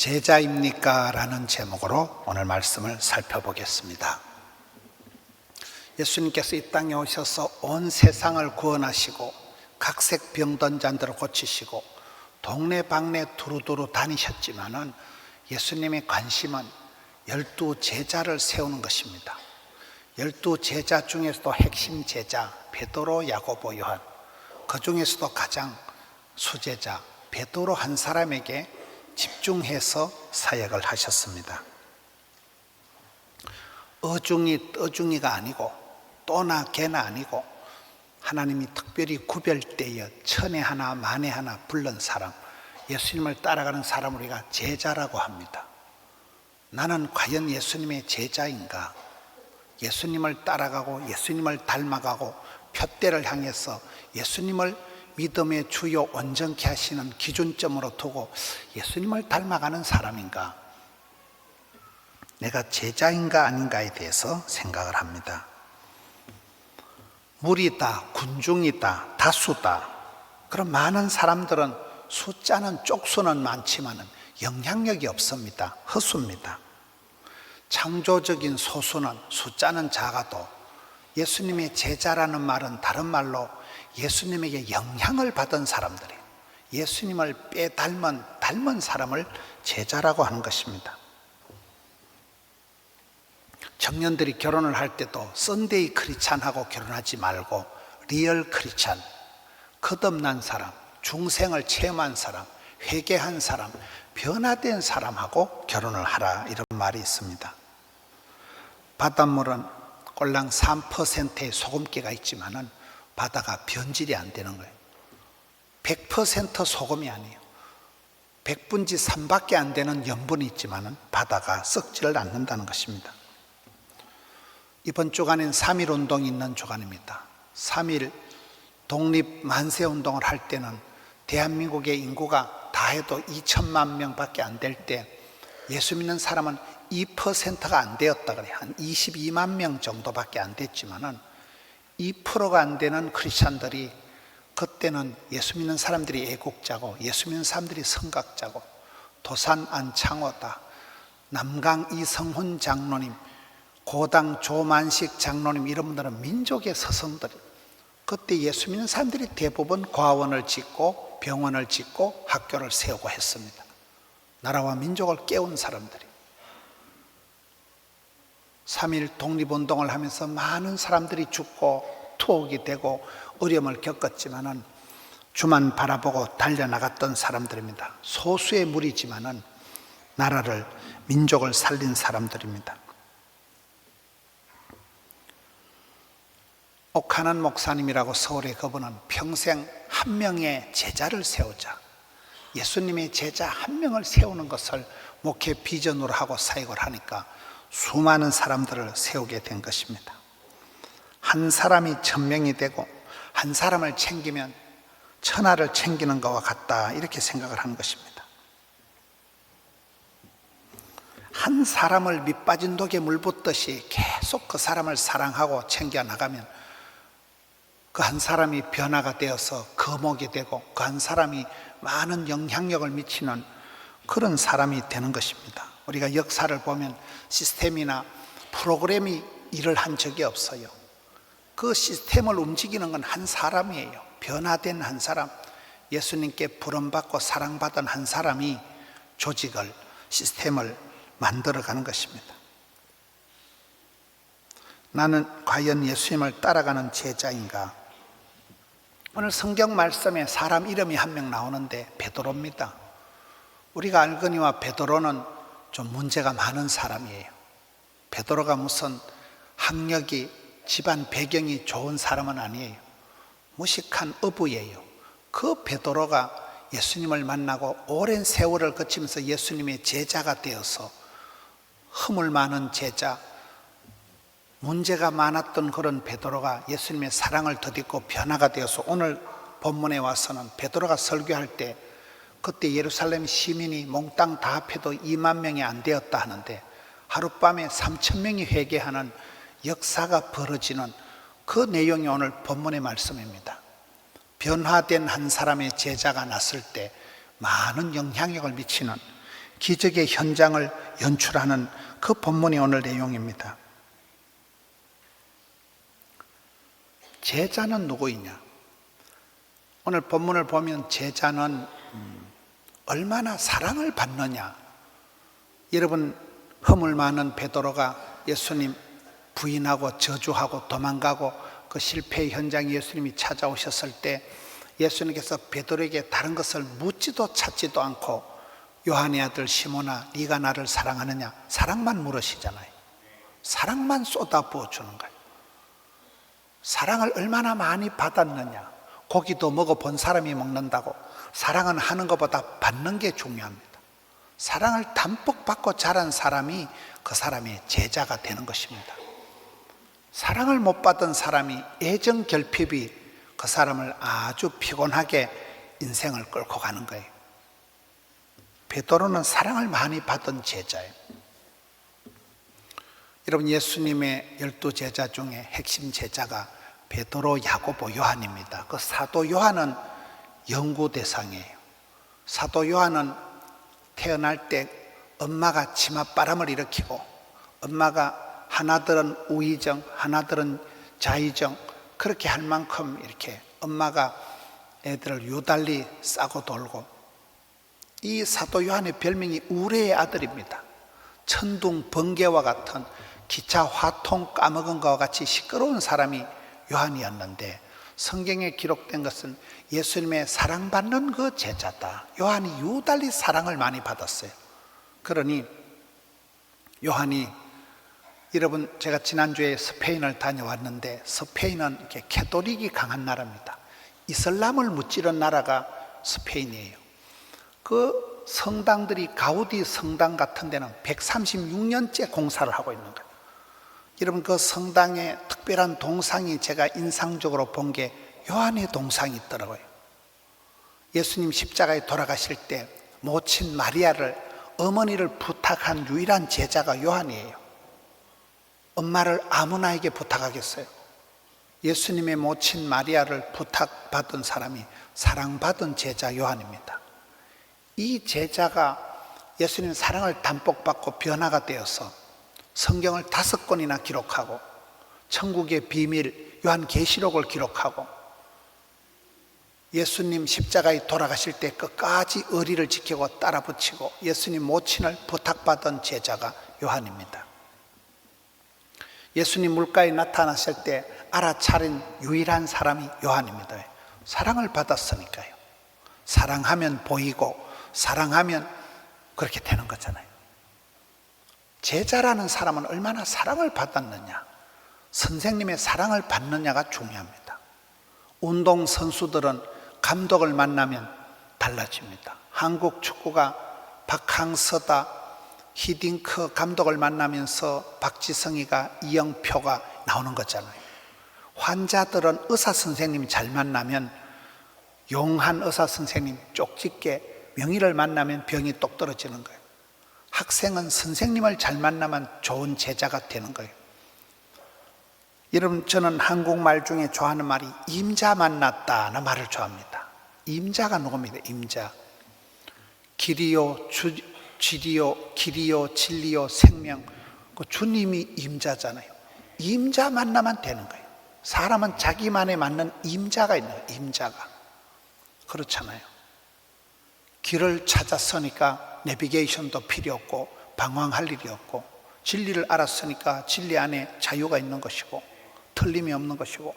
제자입니까? 라는 제목으로 오늘 말씀을 살펴보겠습니다. 예수님께서 이 땅에 오셔서 온 세상을 구원하시고 각색 병든 자들을 고치시고 동네방네 두루두루 다니셨지만은 예수님의 관심은 12 제자를 세우는 것입니다. 12 제자 중에서도 핵심 제자 베드로, 야고보, 요한, 그 중에서도 가장 수제자 베드로 한 사람에게 집중해서 사역을 하셨습니다. 어중이 떠중이가 아니고 또나 개나 아니고 하나님이 특별히 구별되어 천에 하나 만에 하나 부른 사람, 예수님을 따라가는 사람을 우리가 제자라고 합니다. 나는 과연 예수님의 제자인가? 예수님을 따라가고 예수님을 닮아가고 표대를 향해서 예수님을 믿음의 주요 온전케 하시는 기준점으로 두고 예수님을 닮아가는 사람인가? 내가 제자인가 아닌가에 대해서 생각을 합니다. 무리다, 군중이다, 다수다, 그런 많은 사람들은 숫자는 쪽수는 많지만 영향력이 없습니다. 허수입니다. 창조적인 소수는 숫자는 작아도 예수님의 제자라는 말은 다른 말로 예수님에게 영향을 받은 사람들이에요. 예수님을 닮은 사람을 제자라고 하는 것입니다. 청년들이 결혼을 할 때도 썬데이 크리스찬하고 결혼하지 말고 리얼 크리스찬, 거듭난 사람, 중생을 체험한 사람, 회개한 사람, 변화된 사람하고 결혼을 하라, 이런 말이 있습니다. 바닷물은 꼴랑 3%의 소금기가 있지만은 바다가 변질이 안 되는 거예요. 100% 소금이 아니에요. 100분지 3밖에 안 되는 염분이 있지만은 바다가 썩지를 않는다는 것입니다. 이번 주간엔 3.1 운동이 있는 주간입니다. 3.1 독립 만세 운동을 할 때는 대한민국의 인구가 다 해도 2천만 명밖에 안 될 때 예수 믿는 사람은 2%가 안 되었다 그래요. 한 22만 명 정도밖에 안 됐지만은 2%가 안 되는 크리스찬들이, 그때는 예수 믿는 사람들이 애국자고 예수 믿는 사람들이 성각자고 도산 안창호다, 남강 이성훈 장로님, 고당 조만식 장로님, 이런 분들은 민족의 서성들이, 그때 예수 믿는 사람들이 대부분 과원을 짓고 병원을 짓고 학교를 세우고 했습니다. 나라와 민족을 깨운 사람들이. 3.1 독립운동을 하면서 많은 사람들이 죽고 투옥이 되고 어려움을 겪었지만은 주만 바라보고 달려나갔던 사람들입니다. 소수의 무리지만은 나라를, 민족을 살린 사람들입니다. 옥하는 목사님이라고 서울에, 그분은 평생 한 명의 제자를 세우자, 예수님의 제자 한 명을 세우는 것을 목회 비전으로 하고 사역을 하니까 수많은 사람들을 세우게 된 것입니다. 한 사람이 1000명이 되고 한 사람을 챙기면 천하를 챙기는 것과 같다, 이렇게 생각을 하는 것입니다. 한 사람을 밑빠진 독에 물 붓듯이 계속 그 사람을 사랑하고 챙겨 나가면 그 한 사람이 변화가 되어서 거목이 되고 그 한 사람이 많은 영향력을 미치는 그런 사람이 되는 것입니다. 우리가 역사를 보면 시스템이나 프로그램이 일을 한 적이 없어요. 그 시스템을 움직이는 건 한 사람이에요. 변화된 한 사람, 예수님께 부름받고 사랑받은 한 사람이 조직을, 시스템을 만들어가는 것입니다. 나는 과연 예수님을 따라가는 제자인가? 오늘 성경 말씀에 사람 이름이 한 명 나오는데 베드로입니다. 우리가 알거니와 베드로는 좀 문제가 많은 사람이에요. 베드로가 무슨 학력이, 집안 배경이 좋은 사람은 아니에요. 무식한 어부예요. 그 베드로가 예수님을 만나고 오랜 세월을 거치면서 예수님의 제자가 되어서 허물 많은 제자, 문제가 많았던 그런 베드로가 예수님의 사랑을 덧입고 변화가 되어서 오늘 본문에 와서는 베드로가 설교할 때 그때 예루살렘 시민이 몽땅 다 합해도 2만 명이 안 되었다 하는데 하룻밤에 3,000명이 회개하는 역사가 벌어지는 그 내용이 오늘 본문의 말씀입니다. 변화된 한 사람의 제자가 났을 때 많은 영향력을 미치는 기적의 현장을 연출하는 그 본문이 오늘 내용입니다. 제자는 누구이냐? 오늘 본문을 보면 제자는 얼마나 사랑을 받느냐. 여러분, 허물 많은 베드로가 예수님 부인하고 저주하고 도망가고 그 실패의 현장에 예수님이 찾아오셨을 때 예수님께서 베드로에게 다른 것을 묻지도 찾지도 않고 요한의 아들 시몬아, 네가 나를 사랑하느냐? 사랑만 물으시잖아요. 사랑만 쏟아부어 주는 거예요. 사랑을 얼마나 많이 받았느냐? 고기도 먹어본 사람이 먹는다고 사랑은 하는 것보다 받는 게 중요합니다. 사랑을 담뿍 받고 자란 사람이 그 사람의 제자가 되는 것입니다. 사랑을 못 받은 사람이 애정 결핍이 그 사람을 아주 피곤하게 인생을 끌고 가는 거예요. 베드로는 사랑을 많이 받은 제자예요. 여러분, 예수님의 12제자 중에 핵심 제자가 베드로, 야고보, 요한입니다. 그 사도 요한은 연구 대상이에요. 사도 요한은 태어날 때 엄마가 치맛바람을 일으키고 엄마가 하나들은 우의정, 하나들은 자의정 그렇게 할 만큼 이렇게 엄마가 애들을 유달리 싸고 돌고, 이 사도 요한의 별명이 우레의 아들입니다. 천둥 번개와 같은 기차 화통 까먹은 것과 같이 시끄러운 사람이 요한이었는데, 성경에 기록된 것은 예수님의 사랑받는 그 제자다. 요한이 유달리 사랑을 많이 받았어요. 그러니 요한이, 여러분, 제가 지난주에 스페인을 다녀왔는데 스페인은 이렇게 캐톨릭이 강한 나라입니다. 이슬람을 무찌른 나라가 스페인이에요. 그 성당들이 가우디 성당 같은 데는 136년째 공사를 하고 있는 거예요. 여러분, 그 성당에 특별한 동상이 제가 인상적으로 본 게 요한의 동상이 있더라고요. 예수님 십자가에 돌아가실 때 모친 마리아를, 어머니를 부탁한 유일한 제자가 요한이에요. 엄마를 아무나에게 부탁하겠어요? 예수님의 모친 마리아를 부탁받은 사람이 사랑받은 제자 요한입니다. 이 제자가 예수님 사랑을 담뿍 받고 변화가 되어서 성경을 5권이나 기록하고 천국의 비밀 요한계시록을 기록하고 예수님 십자가에 돌아가실 때 끝까지 의리를 지키고 따라 붙이고 예수님 모친을 부탁받은 제자가 요한입니다. 예수님 물가에 나타나실 때 알아차린 유일한 사람이 요한입니다. 사랑을 받았으니까요. 사랑하면 보이고 사랑하면 그렇게 되는 거잖아요. 제자라는 사람은 얼마나 사랑을 받았느냐, 선생님의 사랑을 받느냐가 중요합니다. 운동 선수들은 감독을 만나면 달라집니다. 한국 축구가 박항서다, 히딩크 감독을 만나면서 박지성이가, 이영표가 나오는 거잖아요. 환자들은 의사 선생님이 잘 만나면, 용한 의사 선생님 쪽집게 명의를 만나면 병이 똑 떨어지는 거예요. 학생은 선생님을 잘 만나면 좋은 제자가 되는 거예요. 여러분, 저는 한국말 중에 좋아하는 말이 임자 만났다는 말을 좋아합니다. 임자가 누굽니까? 임자. 길이요, 지리요, 길이요, 진리요, 생명. 그 주님이 임자잖아요. 임자 만나면 되는 거예요. 사람은 자기만에 맞는 임자가 있는 거예요. 임자가. 그렇잖아요. 길을 찾았으니까 내비게이션도 필요 없고 방황할 일이 없고, 진리를 알았으니까 진리 안에 자유가 있는 것이고 틀림이 없는 것이고,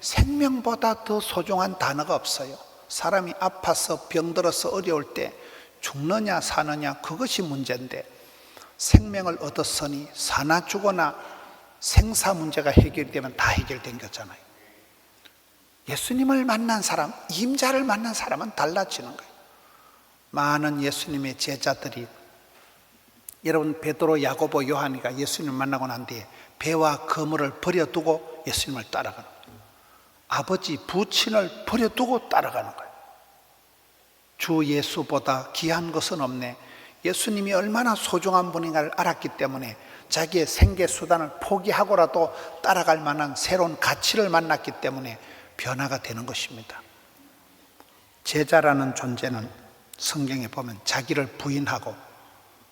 생명보다 더 소중한 단어가 없어요. 사람이 아파서 병들어서 어려울 때 죽느냐 사느냐 그것이 문제인데, 생명을 얻었으니 사나 죽거나 생사 문제가 해결되면 다 해결된 거잖아요. 예수님을 만난 사람, 임자를 만난 사람은 달라지는 거예요. 많은 예수님의 제자들이, 여러분, 베드로, 야고보, 요한이가 예수님을 만나고 난 뒤에 배와 그물을 버려두고 예수님을 따라가는 거예요. 아버지 부친을 버려두고 따라가는 거예요. 주 예수보다 귀한 것은 없네. 예수님이 얼마나 소중한 분인가를 알았기 때문에 자기의 생계 수단을 포기하고라도 따라갈 만한 새로운 가치를 만났기 때문에 변화가 되는 것입니다. 제자라는 존재는 성경에 보면 자기를 부인하고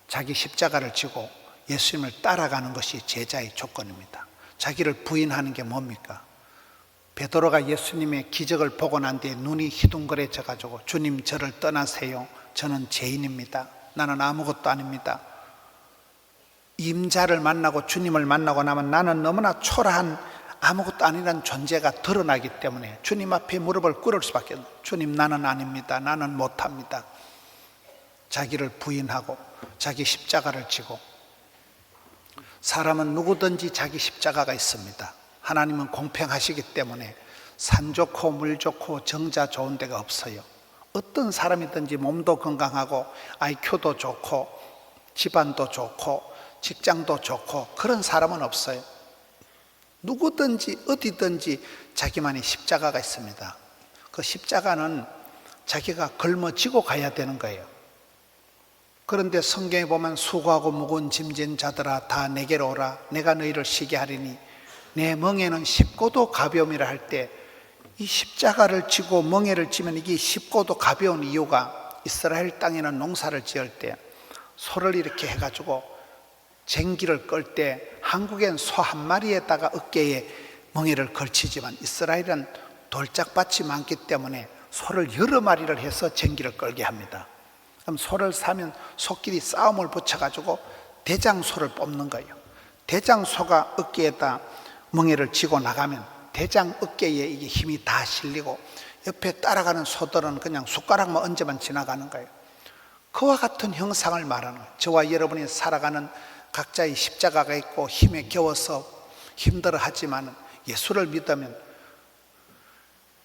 자기 십자가를 지고 예수님을 따라가는 것이 제자의 조건입니다. 자기를 부인하는 게 뭡니까? 베드로가 예수님의 기적을 보고 난 뒤에 눈이 희둥그레져 가지고 주님 저를 떠나세요. 저는 죄인입니다. 나는 아무것도 아닙니다. 임자를 만나고 주님을 만나고 나면 나는 너무나 초라한 아무것도 아니란 존재가 드러나기 때문에 주님 앞에 무릎을 꿇을 수밖에 없어요. 주님 나는 아닙니다. 나는 못합니다. 자기를 부인하고 자기 십자가를 지고, 사람은 누구든지 자기 십자가가 있습니다. 하나님은 공평하시기 때문에 산 좋고 물 좋고 정자 좋은 데가 없어요. 어떤 사람이든지 몸도 건강하고 IQ도 좋고 집안도 좋고 직장도 좋고 그런 사람은 없어요. 누구든지 어디든지 자기만의 십자가가 있습니다. 그 십자가는 자기가 걸머지고 가야 되는 거예요. 그런데 성경에 보면 수고하고 무거운 짐진 자들아 다 내게로 오라 내가 너희를 쉬게 하리니 내 멍에는 쉽고도 가벼움이라 할 때, 이 십자가를 지고 멍에를 지면 이게 쉽고도 가벼운 이유가 이스라엘 땅에는 농사를 지을 때 소를 이렇게 해가지고 쟁기를 끌 때 한국엔 소 한 마리에다가 어깨에 멍에를 걸치지만 이스라엘은 돌짝밭이 많기 때문에 소를 여러 마리를 해서 쟁기를 끌게 합니다. 그럼 소를 사면 소끼리 싸움을 붙여가지고 대장소를 뽑는 거예요. 대장소가 어깨에다 멍에를 쥐고 나가면 대장 어깨에 이게 힘이 다 실리고 옆에 따라가는 소들은 그냥 숟가락만 얹으면 지나가는 거예요. 그와 같은 형상을 말하는 거예요. 저와 여러분이 살아가는 각자의 십자가가 있고 힘에 겨워서 힘들어 하지만 예수를 믿으면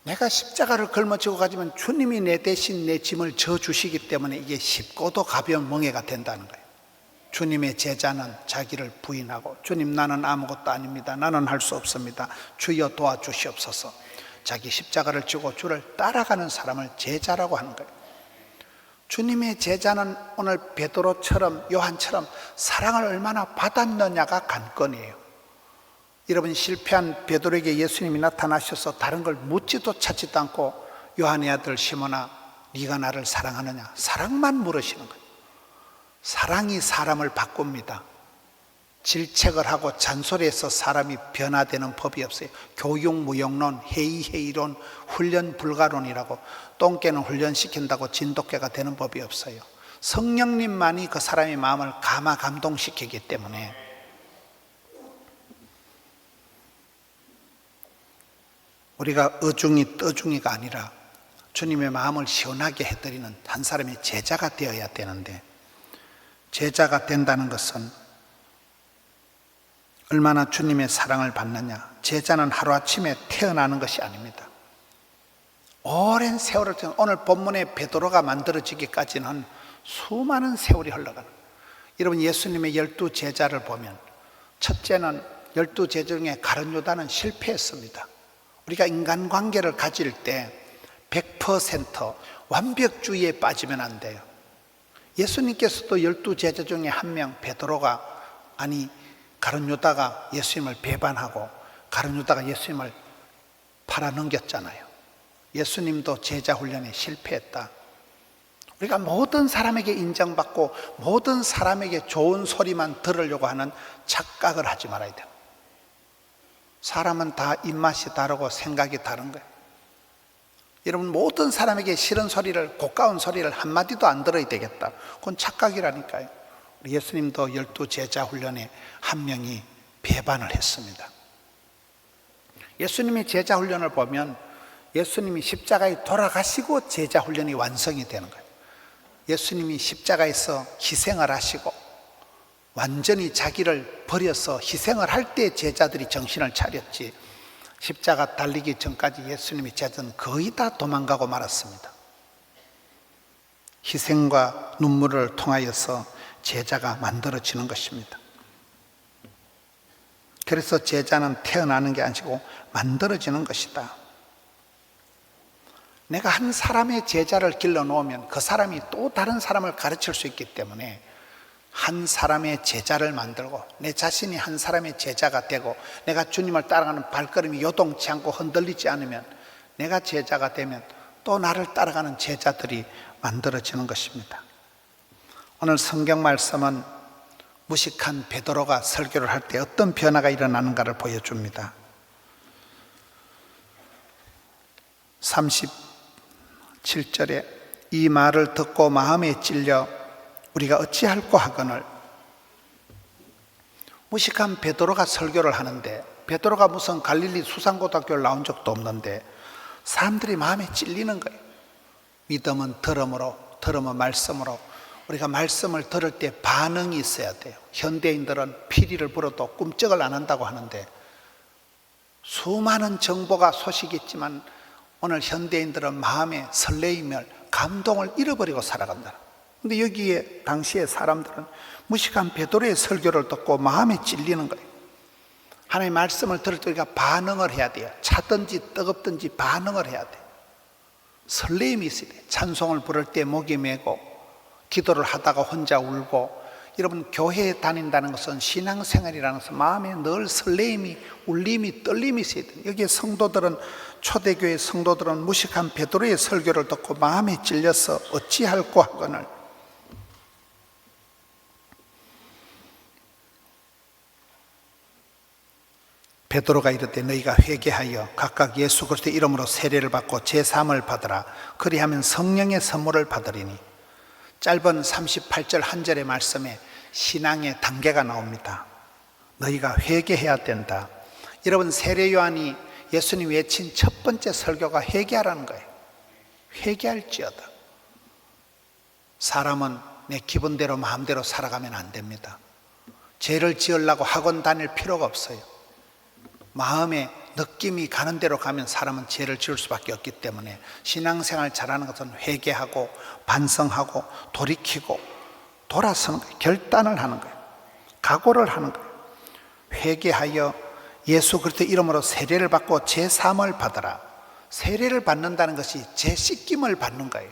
내가 십자가를 걸머지고 가지만 주님이 내 대신 내 짐을 져주시기 때문에 이게 쉽고도 가벼운 멍에가 된다는 거예요. 주님의 제자는 자기를 부인하고 주님 나는 아무것도 아닙니다. 나는 할 수 없습니다. 주여 도와주시옵소서. 자기 십자가를 지고 주를 따라가는 사람을 제자라고 하는 거예요. 주님의 제자는 오늘 베드로처럼 요한처럼 사랑을 얼마나 받았느냐가 관건이에요. 여러분 실패한 베드로에게 예수님이 나타나셔서 다른 걸 묻지도 찾지도 않고 요한의 아들 시몬아 네가 나를 사랑하느냐 사랑만 물으시는 거예요. 사랑이 사람을 바꿉니다. 질책을 하고 잔소리해서 사람이 변화되는 법이 없어요. 교육무용론, 회의회의론, 훈련불가론이라고 똥개는 훈련시킨다고 진돗개가 되는 법이 없어요. 성령님만이 그 사람의 마음을 감동시키기 때문에 우리가 어중이 떠중이가 아니라 주님의 마음을 시원하게 해드리는 한 사람의 제자가 되어야 되는데, 제자가 된다는 것은 얼마나 주님의 사랑을 받느냐. 제자는 하루아침에 태어나는 것이 아닙니다. 오랜 세월을 통해 오늘 본문의 베드로가 만들어지기까지는 수많은 세월이 흘러가는. 여러분 예수님의 12 제자를 보면 첫째는 12 제자 중에 가룟 유다는 실패했습니다. 우리가 인간관계를 가질 때 100% 완벽주의에 빠지면 안 돼요. 예수님께서도 12 제자 중에 한 명 베드로가 가룟 유다가 예수님을 배반하고 가룟 유다가 예수님을 팔아넘겼잖아요. 예수님도 제자 훈련에 실패했다. 우리가 모든 사람에게 인정받고 모든 사람에게 좋은 소리만 들으려고 하는 착각을 하지 말아야 돼요. 사람은 다 입맛이 다르고 생각이 다른 거예요. 여러분 모든 사람에게 싫은 소리를, 고가운 소리를 한마디도 안 들어야 되겠다. 그건 착각이라니까요. 우리 예수님도 12 제자 훈련에 한 명이 배반을 했습니다. 예수님의 제자 훈련을 보면 예수님이 십자가에 돌아가시고 제자 훈련이 완성이 되는 거예요. 예수님이 십자가에서 희생을 하시고 완전히 자기를 버려서 희생을 할 때 제자들이 정신을 차렸지, 십자가 달리기 전까지 예수님의 제자는 거의 다 도망가고 말았습니다. 희생과 눈물을 통하여서 제자가 만들어지는 것입니다. 그래서 제자는 태어나는 게 아니고 만들어지는 것이다. 내가 한 사람의 제자를 길러 놓으면 그 사람이 또 다른 사람을 가르칠 수 있기 때문에 한 사람의 제자를 만들고 내 자신이 한 사람의 제자가 되고 내가 주님을 따라가는 발걸음이 요동치 않고 흔들리지 않으면 내가 제자가 되면 또 나를 따라가는 제자들이 만들어지는 것입니다. 오늘 성경 말씀은 무식한 베드로가 설교를 할 때 어떤 변화가 일어나는가를 보여줍니다. 37절에 이 말을 듣고 마음에 찔려 우리가 어찌할꼬 하거늘. 무식한 베드로가 설교를 하는데, 베드로가 무슨 갈릴리 수산고등학교를 나온 적도 없는데 사람들이 마음에 찔리는 거예요. 믿음은 들음으로, 들음은 말씀으로. 우리가 말씀을 들을 때 반응이 있어야 돼요. 현대인들은 피리를 불어도 꿈쩍을 안 한다고 하는데, 수많은 정보가 소식이 있지만 오늘 현대인들은 마음의 설레임을, 감동을 잃어버리고 살아간다. 근데 여기에 당시의 사람들은 무식한 베드로의 설교를 듣고 마음에 찔리는 거예요. 하나님의 말씀을 들을 때 우리가 반응을 해야 돼요. 차든지 뜨겁든지 반응을 해야 돼요. 설레임이 있어야 돼요. 찬송을 부를 때 목이 메고, 기도를 하다가 혼자 울고. 여러분, 교회에 다닌다는 것은, 신앙생활이라는 것은 마음에 늘 설레임이, 울림이, 떨림이 있어야 돼요. 여기에 성도들은, 초대교회 성도들은 무식한 베드로의 설교를 듣고 마음에 찔려서 어찌할꼬 하거늘. 베드로가 이르되 너희가 회개하여 각각 예수 그리스도의 이름으로 세례를 받고 제3을 받으라. 그리하면 성령의 선물을 받으리니. 짧은 38절 한 절의 말씀에 신앙의 단계가 나옵니다. 너희가 회개해야 된다. 여러분, 세례 요한이 예수님 외친 첫 번째 설교가 회개하라는 거예요. 회개할지어다. 사람은 내 기분대로 마음대로 살아가면 안 됩니다. 죄를 지으려고 학원 다닐 필요가 없어요. 마음의 느낌이 가는 대로 가면 사람은 죄를 지을 수밖에 없기 때문에 신앙생활 잘하는 것은 회개하고 반성하고 돌이키고 돌아서는 거예요. 결단을 하는 거예요. 각오를 하는 거예요. 회개하여 예수 그리스도의 이름으로 세례를 받고 제3을 받으라. 세례를 받는다는 것이 제 씻김을 받는 거예요.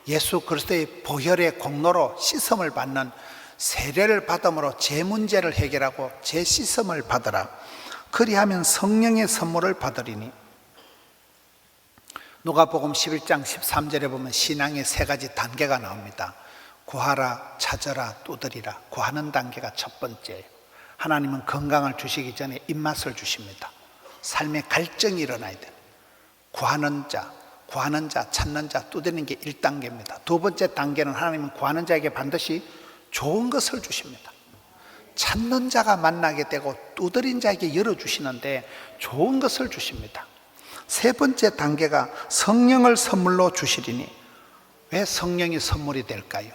예수 그리스도의 보혈의 공로로 씻음을 받는, 세례를 받음으로 제 문제를 해결하고 제 씻음을 받으라. 그리하면 성령의 선물을 받으리니. 누가복음 11장 13절에 보면 신앙의 세 가지 단계가 나옵니다. 구하라, 찾아라, 두드리라. 구하는 단계가 첫 번째예요. 하나님은 건강을 주시기 전에 입맛을 주십니다. 삶의 갈증이 일어나야 돼요. 구하는 자, 찾는 자, 두드리는 게 1단계입니다. 두 번째 단계는 하나님은 구하는 자에게 반드시 좋은 것을 주십니다. 찾는 자가 만나게 되고 두드린 자에게 열어주시는데 좋은 것을 주십니다. 세 번째 단계가 성령을 선물로 주시리니. 왜 성령이 선물이 될까요?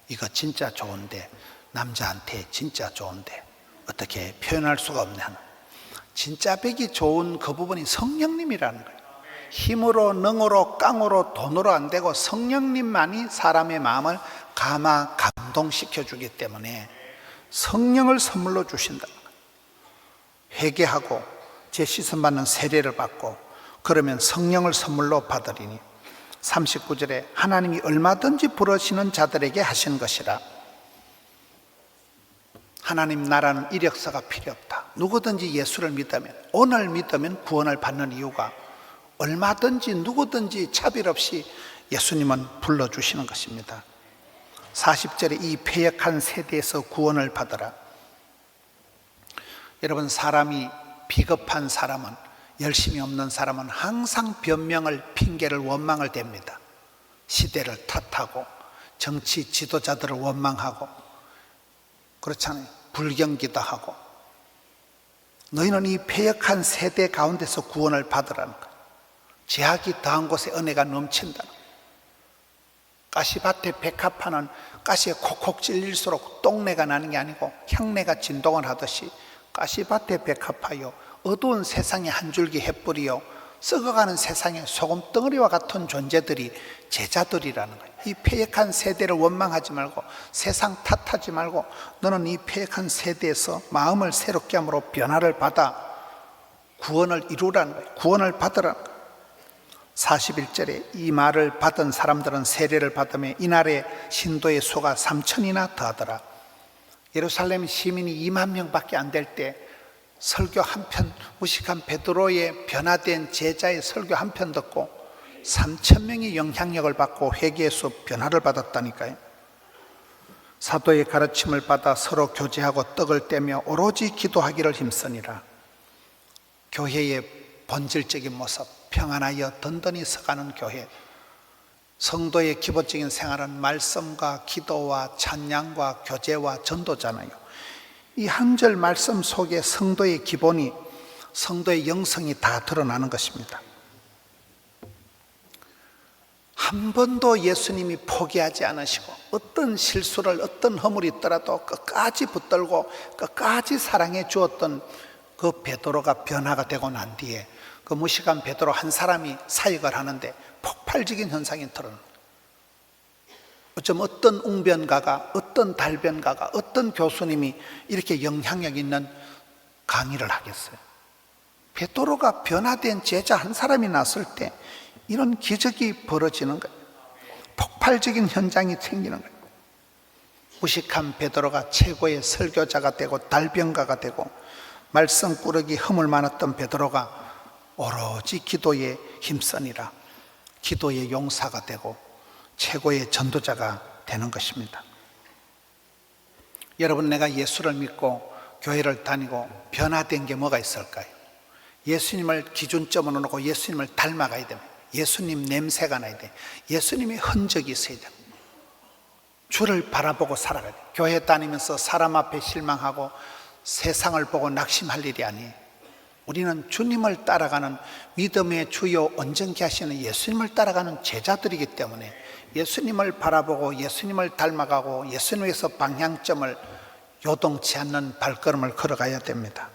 이거 진짜 좋은데, 남자한테 진짜 좋은데 어떻게 표현할 수가 없네 하는, 진짜 배기 좋은 그 부분이 성령님이라는 거예요. 힘으로, 능으로, 깡으로, 돈으로 안 되고 성령님만이 사람의 마음을 감동시켜 주기 때문에 성령을 선물로 주신다. 회개하고 제 씻음 받는 세례를 받고 그러면 성령을 선물로 받으리니. 39절에 하나님이 얼마든지 부르시는 자들에게 하신 것이라. 하나님 나라는 이력서가 필요 없다. 누구든지 예수를 믿으면, 오늘 믿으면 구원을 받는 이유가 얼마든지 누구든지 차별 없이 예수님은 불러주시는 것입니다. 40절에 이 패역한 세대에서 구원을 받으라. 여러분, 사람이, 비겁한 사람은, 열심히 없는 사람은 항상 변명을, 핑계를, 원망을 댑니다. 시대를 탓하고 정치 지도자들을 원망하고 그렇잖아요. 불경기도 하고. 너희는 이 패역한 세대 가운데서 구원을 받으라는 거예요. 제약이 더한 곳에 은혜가 넘친다는 거예요. 가시밭에 백합화는 가시에 콕콕 찔릴수록 똥내가 나는 게 아니고 향내가 진동을 하듯이 가시밭에 백합화요, 어두운 세상에 한 줄기 햇불이요, 썩어가는 세상에 소금덩어리와 같은 존재들이 제자들이라는 거예요. 이 패역한 세대를 원망하지 말고 세상 탓하지 말고 너는 이 패역한 세대에서 마음을 새롭게 함으로 변화를 받아 구원을 이루라는 거예요. 구원을 받으라는 거예요. 41절에 이 말을 받은 사람들은 세례를 받으며 이날에 신도의 수가 3,000이나 더하더라. 예루살렘 시민이 2만 명밖에 안 될 때 설교 한 편, 무식한 베드로의 변화된 제자의 설교 한 편 듣고 3,000명이 영향력을 받고 회개해서 변화를 받았다니까요. 사도의 가르침을 받아 서로 교제하고 떡을 떼며 오로지 기도하기를 힘쓰니라. 교회의 본질적인 모습, 평안하여 든든히 서가는 교회. 성도의 기본적인 생활은 말씀과 기도와 찬양과 교제와 전도잖아요. 이 한 절 말씀 속에 성도의 기본이, 성도의 영성이 다 드러나는 것입니다. 한 번도 예수님이 포기하지 않으시고 어떤 실수를, 어떤 허물이 있더라도 끝까지 붙들고 끝까지 사랑해 주었던 그 베드로가 변화가 되고 난 뒤에 그 무식한 베드로 한 사람이 사역을 하는데 폭발적인 현상이 드러나는 거예요. 어쩜 어떤 웅변가가, 어떤 달변가가, 어떤 교수님이 이렇게 영향력 있는 강의를 하겠어요? 베드로가 변화된 제자 한 사람이 났을 때 이런 기적이 벌어지는 거예요. 폭발적인 현장이 생기는 거예요. 무식한 베드로가 최고의 설교자가 되고 달변가가 되고 말썽꾸러기 허물 많았던 베드로가 오로지 기도에 힘쓰니라 기도의 용사가 되고 최고의 전도자가 되는 것입니다. 여러분, 내가 예수를 믿고 교회를 다니고 변화된 게 뭐가 있을까요? 예수님을 기준점으로 놓고 예수님을 닮아가야 됩니다. 예수님 냄새가 나야 돼. 예수님의 흔적이 있어야 돼. 주를 바라보고 살아가야 돼. 교회 다니면서 사람 앞에 실망하고 세상을 보고 낙심할 일이 아니에요. 우리는 주님을 따라가는 믿음의 주요 온전케 하시는 예수님을 따라가는 제자들이기 때문에 예수님을 바라보고 예수님을 닮아가고 예수님에서 방향점을 요동치 않는 발걸음을 걸어가야 됩니다.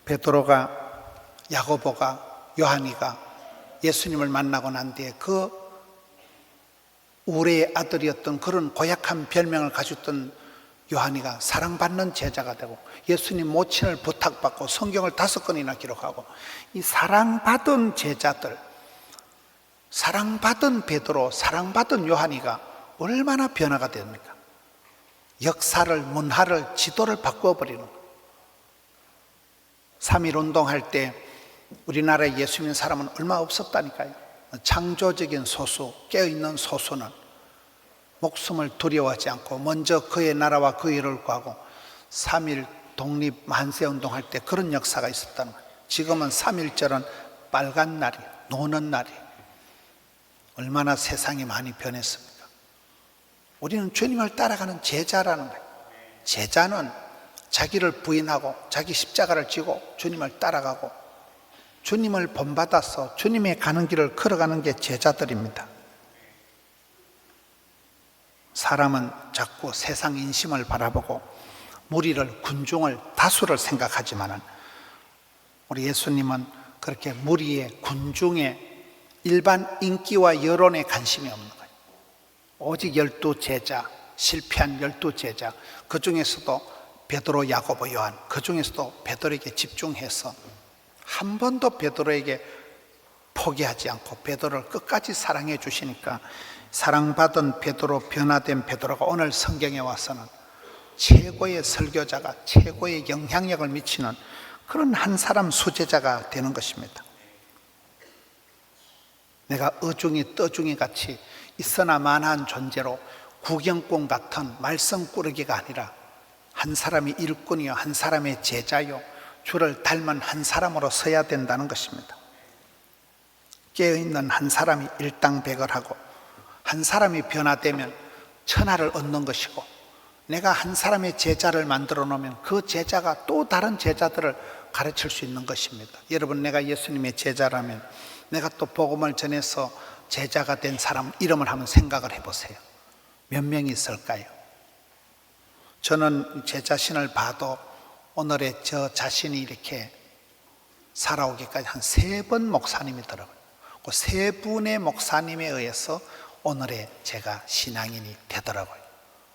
베드로가, 야고보가, 요한이가 예수님을 만나고 난 뒤에 그 우레의 아들이었던 그런 고약한 별명을 가졌던 요한이가 사랑받는 제자가 되고 예수님 모친을 부탁받고 성경을 5권이나 기록하고 이 사랑받은 제자들, 사랑받은 베드로, 사랑받은 요한이가 얼마나 변화가 됩니까? 역사를, 문화를, 지도를 바꿔버리는 거예요. 3.1 운동할 때 우리나라에 예수 믿는 사람은 얼마 없었다니까요. 창조적인 소수, 깨어있는 소수는 목숨을 두려워하지 않고 먼저 그의 나라와 그 일을 구하고 3.1 독립 만세운동할 때 그런 역사가 있었다는 거예요. 지금은 3.1절은 빨간 날이에요. 노는 날이에요. 얼마나 세상이 많이 변했습니까? 우리는 주님을 따라가는 제자라는 거예요. 제자는 자기를 부인하고 자기 십자가를 지고 주님을 따라가고 주님을 본받아서 주님의 가는 길을 걸어가는 게 제자들입니다. 사람은 자꾸 세상 인심을 바라보고 무리를, 군중을, 다수를 생각하지만 우리 예수님은 그렇게 무리의, 군중의 일반 인기와 여론에 관심이 없는 거예요. 오직 12제자, 실패한 12제자, 그 중에서도 베드로, 야고보, 요한, 그 중에서도 베드로에게 집중해서 한 번도 베드로에게 포기하지 않고 베드로를 끝까지 사랑해 주시니까 사랑받은 베드로, 변화된 베드로가 오늘 성경에 와서는 최고의 설교자가, 최고의 영향력을 미치는 그런 한 사람 수제자가 되는 것입니다. 내가 어중이 떠중이 같이 있으나 마나한 존재로 구경꾼 같은 말썽꾸러기가 아니라 한 사람이 일꾼이요, 한 사람의 제자요, 주를 닮은 한 사람으로 서야 된다는 것입니다. 깨어있는 한 사람이 일당백을하고 한 사람이 변화되면 천하를 얻는 것이고 내가 한 사람의 제자를 만들어 놓으면 그 제자가 또 다른 제자들을 가르칠 수 있는 것입니다. 여러분, 내가 예수님의 제자라면 내가 또 복음을 전해서 제자가 된 사람 이름을 한번 생각을 해보세요. 몇 명이 있을까요? 저는 제 자신을 봐도 오늘의 저 자신이 이렇게 살아오기까지 한 3번 목사님이 더라고요. 그 3분의 목사님에 의해서 오늘의 제가 신앙인이 되더라고요.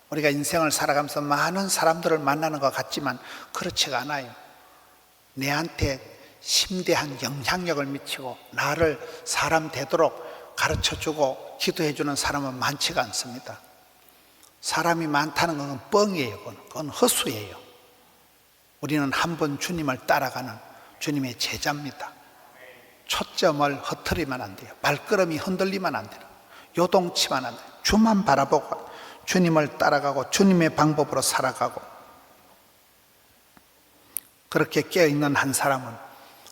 우리가 인생을 살아가면서 많은 사람들을 만나는 것 같지만 그렇지가 않아요. 내한테 심대한 영향력을 미치고 나를 사람 되도록 가르쳐주고 기도해주는 사람은 많지가 않습니다. 사람이 많다는 건 뻥이에요. 그건 헛수예요. 우리는 한 번 주님을 따라가는 주님의 제자입니다. 초점을 흐트리면 안 돼요. 발걸음이 흔들리면 안 돼요. 요동치면 안 돼요. 주만 바라보고 주님을 따라가고 주님의 방법으로 살아가고, 그렇게 깨어있는 한 사람은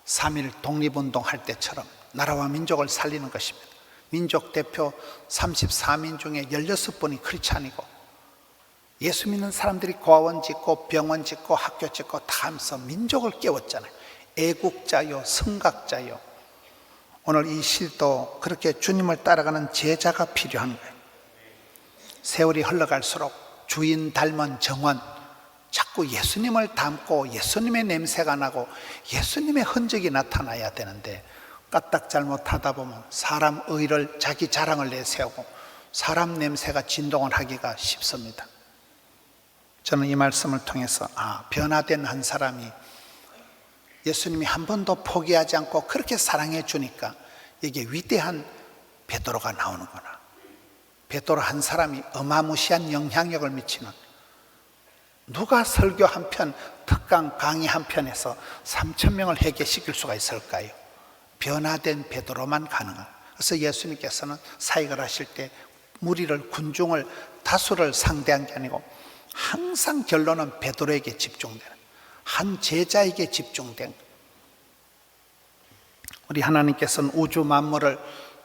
3.1 독립운동 할 때처럼 나라와 민족을 살리는 것입니다. 민족 대표 34민 중에 16분이 크리스찬이고, 예수 믿는 사람들이 고아원 짓고 병원 짓고 학교 짓고 다 하면서 민족을 깨웠잖아요. 애국자요, 성각자요. 오늘 이 시도 그렇게 주님을 따라가는 제자가 필요한 거예요. 세월이 흘러갈수록 주인 닮은 정원, 자꾸 예수님을 닮고 예수님의 냄새가 나고 예수님의 흔적이 나타나야 되는데, 까딱 잘못하다 보면 사람 의를, 자기 자랑을 내세우고 사람 냄새가 진동을 하기가 쉽습니다. 저는 이 말씀을 통해서 변화된 한 사람이 예수님이 한 번도 포기하지 않고 그렇게 사랑해 주니까 이게 위대한 베드로가 나오는구나. 베드로 한 사람이 어마무시한 영향력을 미치는, 누가 설교 한 편, 특강 강의 한 편에서 3,000명을 회개시킬 수가 있을까요? 변화된 베드로만 가능한. 그래서 예수님께서는 사역을 하실 때 무리를, 군중을, 다수를 상대한 게 아니고 항상 결론은 베드로에게 집중되는, 한 제자에게 집중된. 우리 하나님께서는 우주 만물을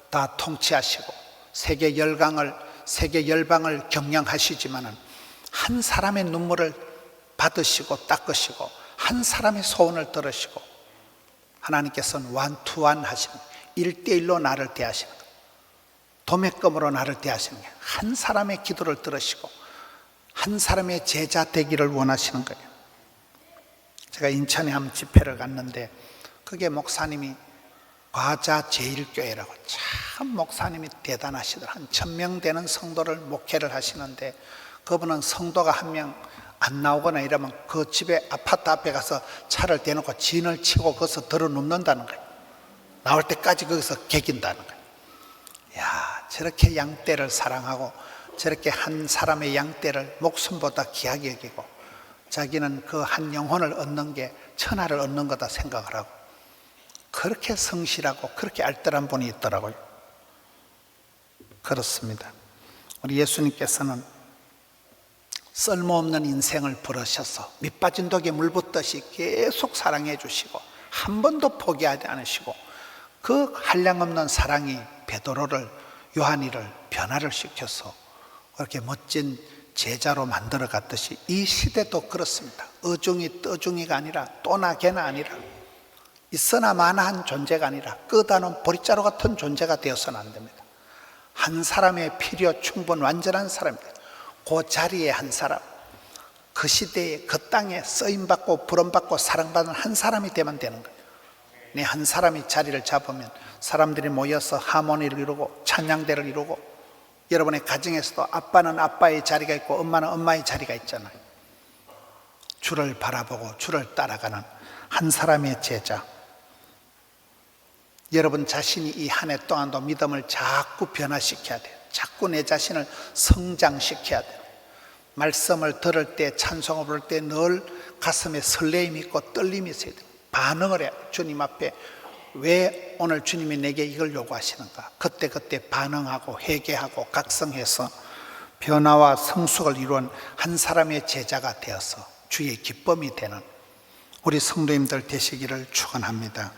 다 통치하시고 세계 열방을 경영하시지만은 한 사람의 눈물을 받으시고 닦으시고 한 사람의 소원을 들으시고, 하나님께서는 완투완 하시는, 1대1로 나를 대하시는, 도매금으로 나를 대하시는 게, 한 사람의 기도를 들으시고 한 사람의 제자 되기를 원하시는 거예요. 제가 인천에 한 집회를 갔는데 그게 목사님이 과자제일교회라고, 참 목사님이 대단하시더라. 한 1,000명 되는 성도를 목회를 하시는데, 그분은 성도가 한 명 안 나오거나 이러면 그 집에, 아파트 앞에 가서 차를 대놓고 진을 치고 거기서 들어눕는다는 거예요. 나올 때까지 거기서 개긴다는 거예요. 야, 저렇게 양떼를 사랑하고 저렇게 한 사람의 양떼를 목숨보다 귀하게 여기고 자기는 그 한 영혼을 얻는 게 천하를 얻는 거다 생각을 하고, 그렇게 성실하고 그렇게 알뜰한 분이 있더라고요. 그렇습니다. 우리 예수님께서는 쓸모없는 인생을 부르셔서 밑빠진 독에 물 붓듯이 계속 사랑해 주시고 한 번도 포기하지 않으시고, 그 한량없는 사랑이 베드로를, 요한이를 변화를 시켜서 그렇게 멋진 제자로 만들어 갔듯이 이 시대도 그렇습니다. 어중이 떠중이가 아니라 또나 개나 아니라 있으나 마나한 존재가 아니라 끄다놓은 보릿자루 같은 존재가 되어서는 안 됩니다. 한 사람의 필요 충분 완전한 사람입니다. 그 자리에 한 사람, 그 시대에 그 땅에 쓰임받고 부름받고 사랑받는 한 사람이 되면 되는 거예요. 네, 한 사람이 자리를 잡으면 사람들이 모여서 하모니를 이루고 찬양대를 이루고, 여러분의 가정에서도 아빠는 아빠의 자리가 있고 엄마는 엄마의 자리가 있잖아요. 주를 바라보고 주를 따라가는 한 사람의 제자. 여러분 자신이 이 한 해 동안도 믿음을 자꾸 변화시켜야 돼요. 자꾸 내 자신을 성장시켜야 돼요. 말씀을 들을 때, 찬송을 부를 때 늘 가슴에 설레임이 있고 떨림이 있어야 돼요. 반응을 해야 돼요. 주님 앞에 왜 오늘 주님이 내게 이걸 요구하시는가, 그때 반응하고 회개하고 각성해서 변화와 성숙을 이루는 한 사람의 제자가 되어서 주의 기쁨이 되는 우리 성도님들 되시기를 축원합니다.